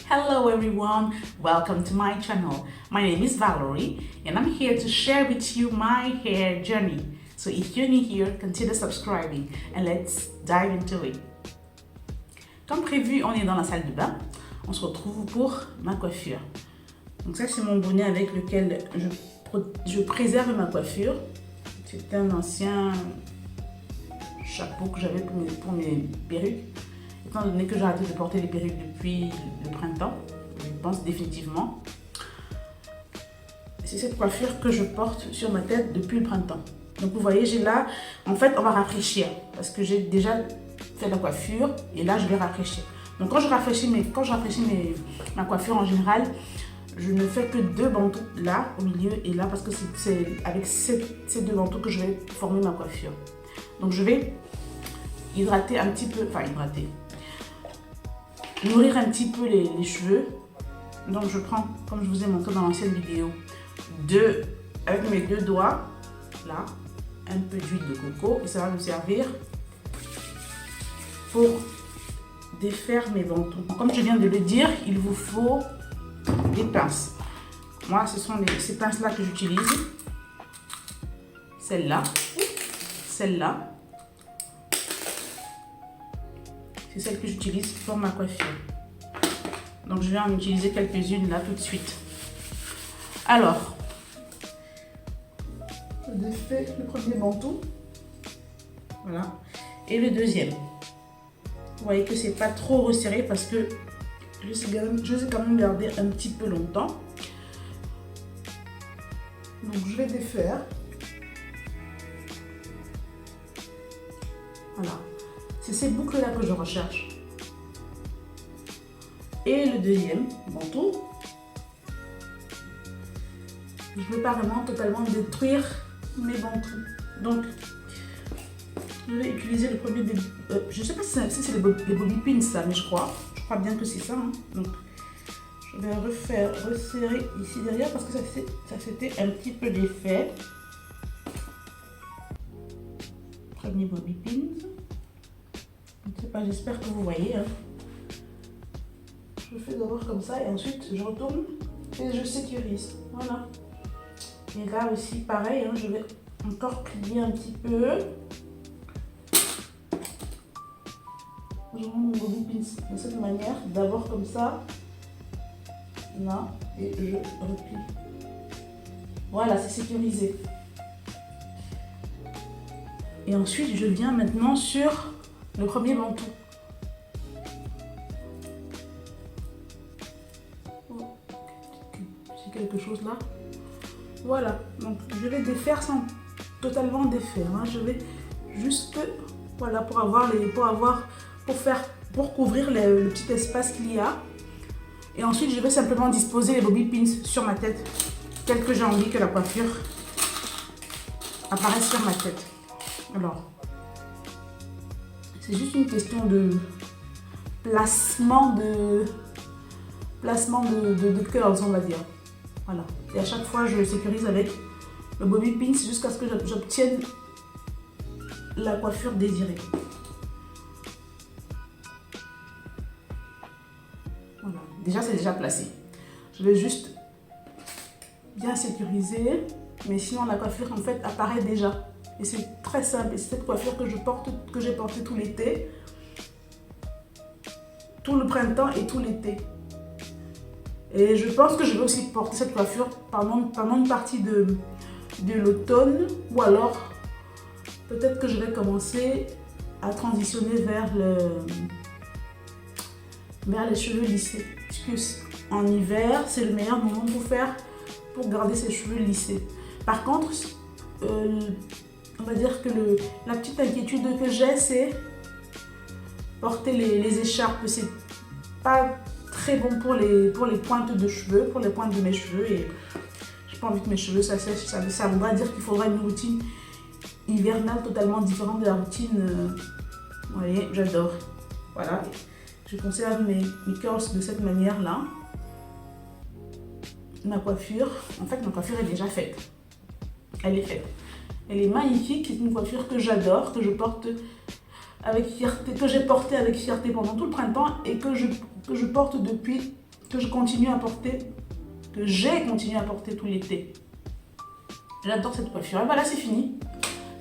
Hello everyone, welcome to my channel. My name is Valerie and I'm here to share with you my hair journey. So if you're new here, consider subscribing and let's dive into it. Comme prévu, on est dans la salle de bain. On se retrouve pour ma coiffure. Donc ça c'est mon bonnet avec lequel je préserve ma coiffure. C'est un ancien chapeau que j'avais pour mes perruques. Étant donné que j'ai arrêté de porter les perruques depuis le printemps, je pense définitivement. C'est cette coiffure que je porte sur ma tête depuis le printemps. Donc vous voyez, j'ai là, en fait, on va rafraîchir parce que j'ai déjà fait la coiffure et là, je vais rafraîchir. Donc quand je rafraîchis ma coiffure en général, je ne fais que deux bantous là, au milieu et là parce que c'est avec ces deux bantous que je vais former ma coiffure. Donc je vais hydrater un petit peu, nourrir un petit peu les cheveux. Donc je prends, comme je vous ai montré dans l'ancienne vidéo, avec mes deux doigts, là, un peu d'huile de coco et ça va me servir pour défaire mes bantous. Comme je viens de le dire, il vous faut des pinces. Moi, ce sont ces pinces-là que j'utilise. Celle-là, celle-là. C'est celle que j'utilise pour ma coiffure. Donc je vais en utiliser quelques-unes là tout de suite. Alors, je défais le premier manteau. Voilà. Et le deuxième. Vous voyez que c'est pas trop resserré parce que je sais quand même garder un petit peu longtemps. Donc je vais défaire. Voilà. C'est ces boucles-là que je recherche. Et le deuxième manteau, je ne veux pas vraiment totalement détruire mes bantous. Donc, je vais utiliser le premier des... je ne sais pas si c'est les bobby pins, ça, mais je crois bien que c'est ça. Hein. Donc, je vais resserrer ici derrière parce que ça c'était un petit peu défait. Premier bobby pins. Je sais pas, j'espère que vous voyez. Hein. Je fais d'abord comme ça et ensuite je retourne et je sécurise. Voilà. Et là aussi pareil, hein, je vais encore plier un petit peu. Je rends mon bobby pins de cette manière, d'abord comme ça, là, et je replie. Voilà, c'est sécurisé. Et ensuite je viens maintenant sur le premier manteau. J'ai quelque chose là. Voilà, donc je vais défaire sans totalement défaire. Hein. Je vais juste, voilà, pour couvrir le petit espace qu'il y a. Et ensuite, je vais simplement disposer les bobby pins sur ma tête, tel que j'ai envie que la coiffure apparaisse sur ma tête. Alors, c'est juste une question de placement de curls, on va dire. Voilà. Et à chaque fois, je sécurise avec le bobby pins jusqu'à ce que j'obtienne la coiffure désirée. Voilà. Déjà, c'est déjà placé. Je vais juste bien sécuriser. Mais sinon, la coiffure, en fait, apparaît déjà. Et c'est très simple. Et c'est cette coiffure que j'ai portée tout l'été, tout le printemps et tout l'été. Et je pense que je vais aussi porter cette coiffure pendant une partie de l'automne. Ou alors, peut-être que je vais commencer à transitionner vers les cheveux lissés. Puisque en hiver, c'est le meilleur moment pour garder ses cheveux lissés. Par contre, on va dire que la petite inquiétude que j'ai, c'est porter les écharpes. C'est pas très bon pour les pointes de cheveux, pour les pointes de mes cheveux. Et j'ai pas envie que mes cheveux ça sèche. Ça voudra dire qu'il faudra une routine hivernale totalement différente de la routine. Vous voyez, j'adore. Voilà. Je conserve mes curls de cette manière-là. Ma coiffure, en fait, ma coiffure est déjà faite. Elle est faite. Elle est magnifique, c'est une coiffure que j'adore, que je porte avec fierté, que j'ai portée avec fierté pendant tout le printemps et que je porte depuis que je continue à porter, que j'ai continué à porter tout l'été. J'adore cette coiffure. Et voilà, c'est fini.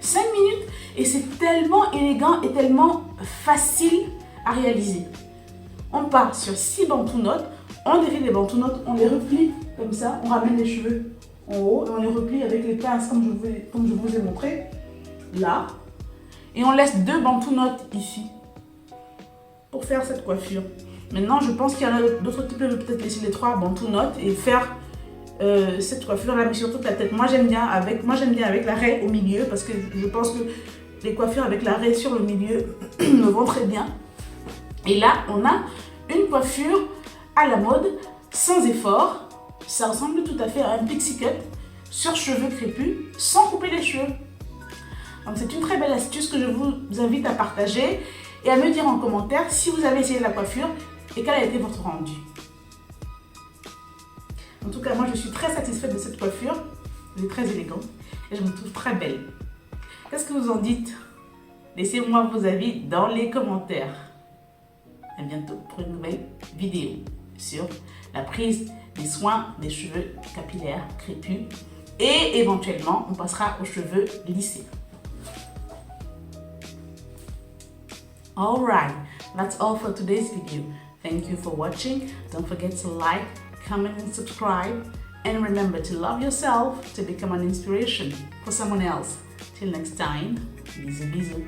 5 minutes et c'est tellement élégant et tellement facile à réaliser. On part sur 6 bantou-notes, on défile les bantou-notes, on les replie comme ça, on ramène les cheveux en haut et on les replie avec les pinces comme je vous ai montré là. Et on laisse 2 bantou-notes ici pour faire cette coiffure. Maintenant, je pense qu'il y en a d'autres types, je vais peut-être laisser les 3 bantou-notes et faire cette coiffure là, mais sur toute la tête. Moi j'aime bien avec la raie au milieu parce que je pense que les coiffures avec la raie sur le milieu me vont très bien. Et là on a une coiffure à la mode sans effort. Ça ressemble tout à fait à un pixie cut sur cheveux crépus sans couper les cheveux. Donc c'est une très belle astuce que je vous invite à partager et à me dire en commentaire si vous avez essayé la coiffure et quel a été votre rendu. En tout cas, moi, je suis très satisfaite de cette coiffure. Elle est très élégante et je me trouve très belle. Qu'est-ce que vous en dites? Laissez-moi vos avis dans les commentaires. À bientôt pour une nouvelle vidéo sur la prise des soins des cheveux capillaires crépus et éventuellement, on passera aux cheveux lissés. Alright, that's all for today's video. Thank you for watching. Don't forget to like, comment and subscribe, and remember to love yourself to become an inspiration for someone else. Till next time, bisous bisous.